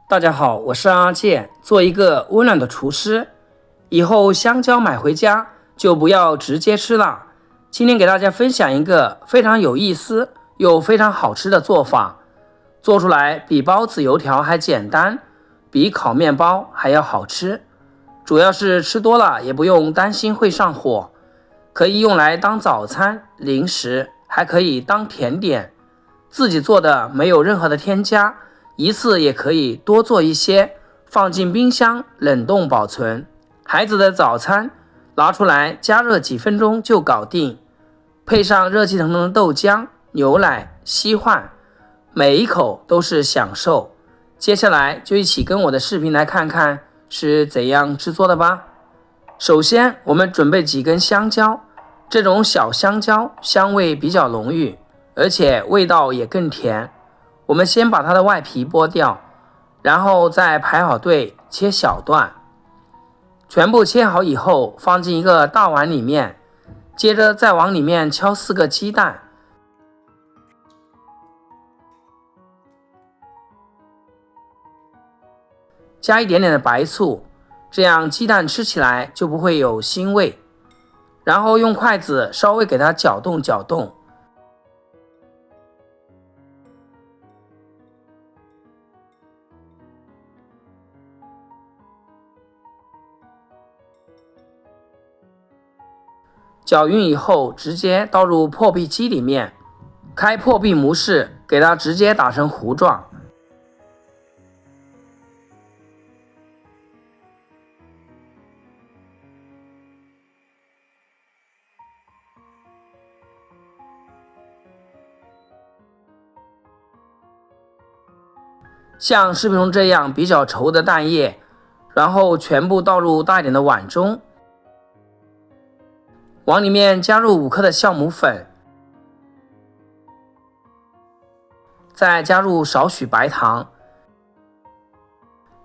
大家好，我是阿健，做一个温暖的厨师。以后香蕉买回家就不要直接吃了。今天给大家分享一个非常有意思又非常好吃的做法，做出来比包子油条还简单，比烤面包还要好吃。主要是吃多了也不用担心会上火，可以用来当早餐、零食，还可以当甜点。自己做的没有任何的添加，一次也可以多做一些，放进冰箱冷冻保存。孩子的早餐拿出来加热几分钟就搞定，配上热气腾腾的豆浆、牛奶、稀饭，每一口都是享受。接下来就一起跟我的视频来看看是怎样制作的吧。首先我们准备几根香蕉，这种小香蕉香味比较浓郁，而且味道也更甜。我们先把它的外皮剥掉，然后再排好队切小段。全部切好以后放进一个大碗里面，接着再往里面敲4个鸡蛋，加一点点的白醋，这样鸡蛋吃起来就不会有腥味。然后用筷子稍微给它搅动搅动。搅匀以后直接倒入破壁机里面，开破壁模式，给它直接打成糊状。像视频中这样比较稠的蛋液，然后全部倒入大一点的碗中，往里面加入5克的酵母粉，再加入少许白糖，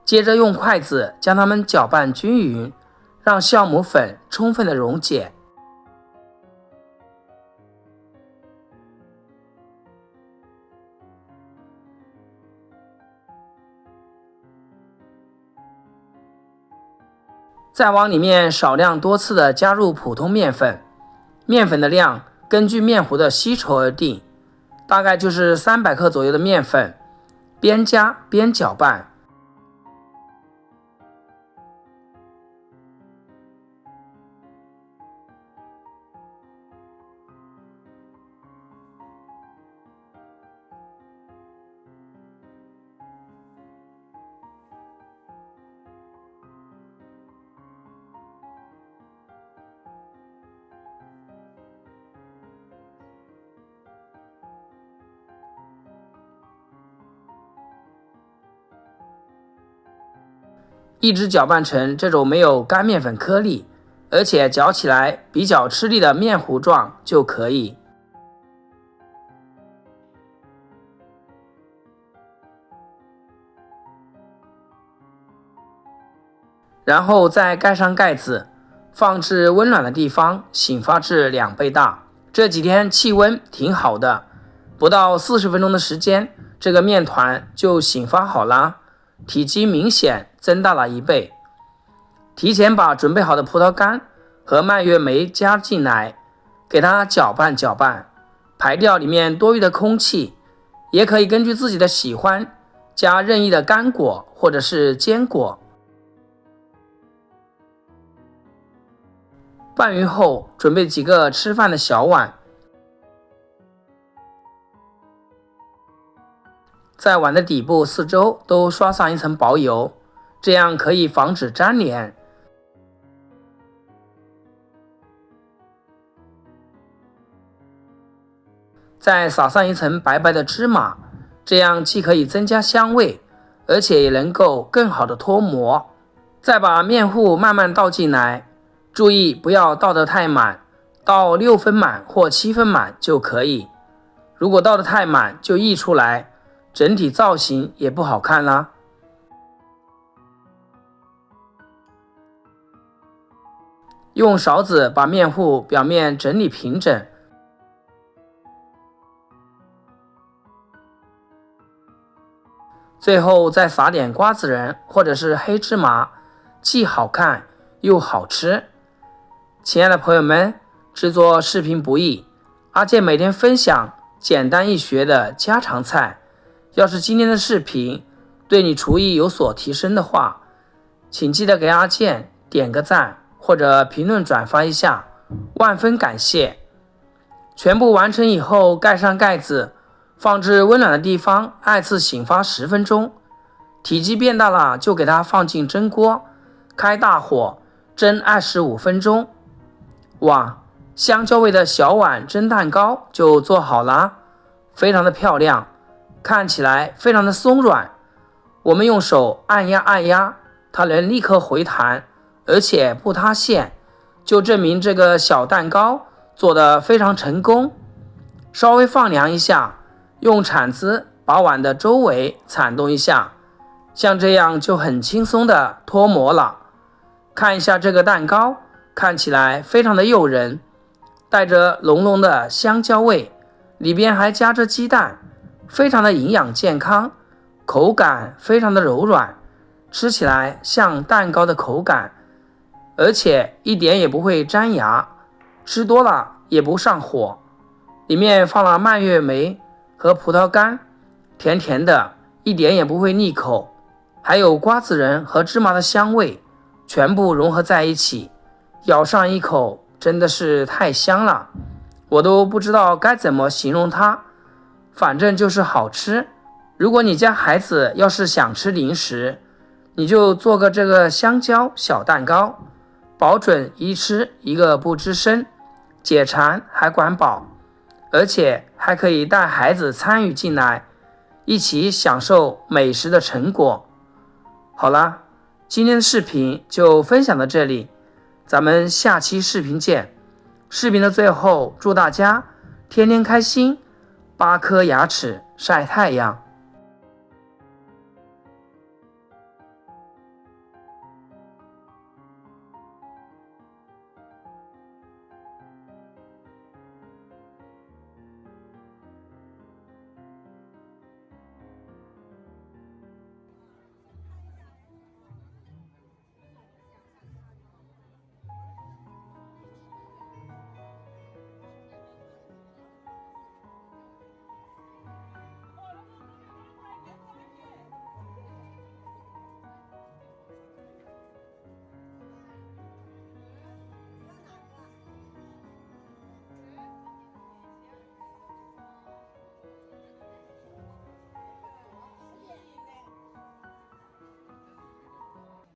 接着用筷子将它们搅拌均匀，让酵母粉充分的溶解。再往里面少量多次的加入普通面粉，面粉的量根据面糊的稀稠而定，大概就是300克左右的面粉，边加边搅拌。一直搅拌成这种没有干面粉颗粒，而且搅起来比较吃力的面糊状就可以。然后再盖上盖子，放置温暖的地方，醒发至2倍大。这几天气温挺好的，不到40分钟的时间，这个面团就醒发好啦，体积明显增大了1倍。提前把准备好的葡萄干和蔓越莓加进来，给它搅拌搅拌，排掉里面多余的空气。也可以根据自己的喜欢加任意的干果或者是坚果。拌匀后准备几个吃饭的小碗，在碗的底部四周都刷上一层薄油，这样可以防止粘连。再撒上一层白白的芝麻，这样既可以增加香味，而且也能够更好的脱模。再把面糊慢慢倒进来，注意不要倒得太满，倒6分满或7分满就可以。如果倒得太满就溢出来，整体造型也不好看啦。用勺子把面糊表面整理平整，最后再撒点瓜子仁或者是黑芝麻，既好看又好吃。亲爱的朋友们，制作视频不易，阿健每天分享简单易学的家常菜。要是今天的视频对你厨艺有所提升的话，请记得给阿健点个赞或者评论转发一下，万分感谢。全部完成以后，盖上盖子，放置温暖的地方，按次醒发10分钟。体积变大了就给它放进蒸锅，开大火蒸25分钟。哇，香蕉味的小碗蒸蛋糕就做好了，非常的漂亮，看起来非常的松软。我们用手按压按压，它能立刻回弹，而且不塌陷，就证明这个小蛋糕做得非常成功。稍微放凉一下，用铲子把碗的周围铲动一下，像这样就很轻松的脱模了。看一下这个蛋糕，看起来非常的诱人，带着浓浓的香蕉味，里边还夹着鸡蛋，非常的营养健康，口感非常的柔软，吃起来像蛋糕的口感，而且一点也不会粘牙，吃多了也不上火。里面放了蔓越莓和葡萄干，甜甜的，一点也不会腻口，还有瓜子仁和芝麻的香味，全部融合在一起，咬上一口真的是太香了，我都不知道该怎么形容它，反正就是好吃。如果你家孩子要是想吃零食，你就做个这个香蕉小蛋糕，保准一吃一个不吱声，解馋还管饱，而且还可以带孩子参与进来，一起享受美食的成果。好啦，今天的视频就分享到这里，咱们下期视频见。视频的最后，祝大家天天开心，8颗牙齿晒太阳。